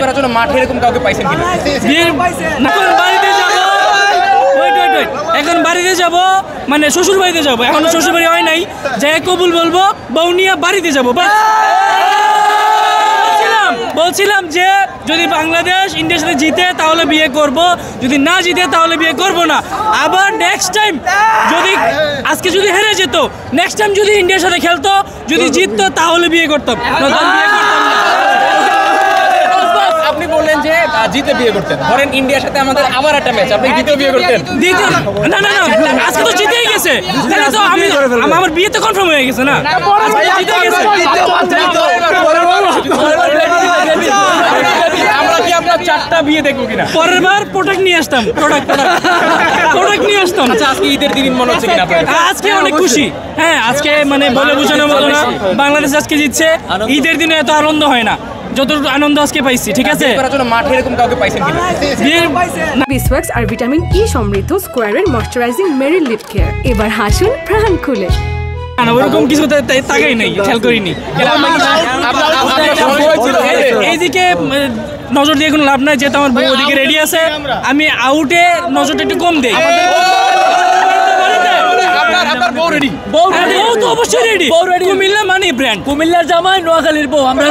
করার জন্য মাঠে এরকম কাউকে পাইছেন কিনা? এখন বাড়িতে যাব, মানে শ্বশুর বাড়িতে যাবো, এখনো শ্বশুর বাড়ি হয় নাই, যাই কবুল বলবো, বউ নিয়ে বাড়িতে যাবো। বলছিলাম যে যদি বাংলাদেশ ইন্ডিয়ার সাথে জিতে তাহলে বিয়ে করব, যদি না জিতে তাহলে বিয়ে করব না। আবার নেক্সট টাইম যদি আজকে যদি হেরে যেত, নেক্সট টাইম যদি ইন্ডিয়ার সাথে খেলতো, যদি জিততো তাহলে বিয়ে করতাম, বিয়ে করতাম না। আপনি বললেন যে জিতে বিয়ে করতেন, ধরেন ইন্ডিয়ার সাথে আমাদের আবার একটা ম্যাচ, আপনি দ্বিতীয় বিয়ে করতেন? না না না, আজকে তো জিতেই গেছে, তাহলে তো আমি আমার বিয়ে তো কনফার্ম হয়ে গেছে না, জিতে গেছে। আমরা কি আপনার 4টা বিয়ে দেখবো কিনা? পরের বার প্রোডাক্ট নিয়ে আসতাম, প্রোডাক্ট নিয়ে আসতাম। আচ্ছা, আজকে ঈদের দিন মনে হচ্ছে কিনা আপনার? আজকে অনেক খুশি, হ্যাঁ আজকে মানে বলে বোঝানোর মতো না, বাংলাদেশ আজকে জিতছে। ঈদের দিনে এত আনন্দ হয় না যতটুকু আনন্দ আজকে পাইছি, ঠিক আছে? করার জন্য মাঠে এরকম কাউকে পাইছেন কিনা? বিসওয়াক্স আর ভিটামিন ই সমৃদ্ধ স্কোয়ারের ময়শ্চারাইজিং মেরি লিপ কেয়ার, এবার হাসুন প্রাণ খুলে। না ওরকম কিছু তাকাই নাই, খেয়াল করিনি। এইদিকে নজর দিয়ে কোনো লাভ নাই, যেহেতু আমার বউ ওদিকে রেডি আছে, আমি আউটে নজরটা একটু কম দেই। বউ তো অবশ্যই রেডি, কুমিল্লা মানে ব্র্যান্ড, কুমিল্লার জামাই নোয়াখালীর বউ, আমরা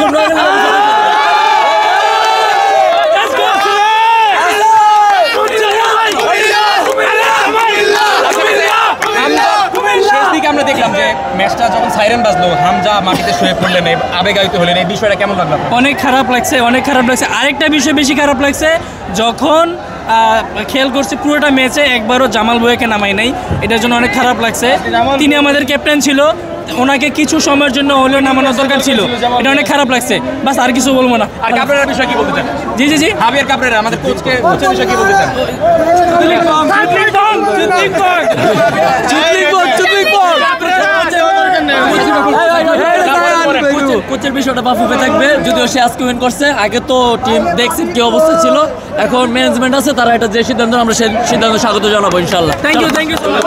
আমরা দেখলাম যে ম্যাচটা যখন সাইরেন বাজলো, হামজা মাটিতে শুয়ে পড়লেন, আবেগায়িত হলেন, এই বিষয়টা কেমন লাগলো? অনেক খারাপ লাগছে, অনেক খারাপ লাগছে। আরেকটা বিষয় বেশি খারাপ লাগছে, যখন খেয়াল করছে পুরোটা ম্যাচে একবারও জামাল ভুঁইয়াকে নামাই নাই, এটার জন্য অনেক খারাপ লাগছে। তিনি আমাদের ক্যাপ্টেন ছিল, ওনাকে কিছু সময়ের জন্য হলেও নামানোর দরকার ছিল, এটা অনেক খারাপ লাগছে। বাস আর কিছু বলবো না। আর কাপড়ের বিষয় কি বলতে চান? জি জি জি, হাবিয়ার কাপড়ের আমাদের কোচের বিষয় কি বলতে চান? কোচের বিষয়টা বাফুফে থাকবে, যদিও সে আজকে উইন করছে। আগে তো টিম দেখছেন কি অবস্থা ছিল, এখন ম্যানেজমেন্ট আছে, তারা এটা যে সিদ্ধান্ত, আমরা সেই সিদ্ধান্ত স্বাগত জানাবো ইনশাল্লাহ। Thank you so much.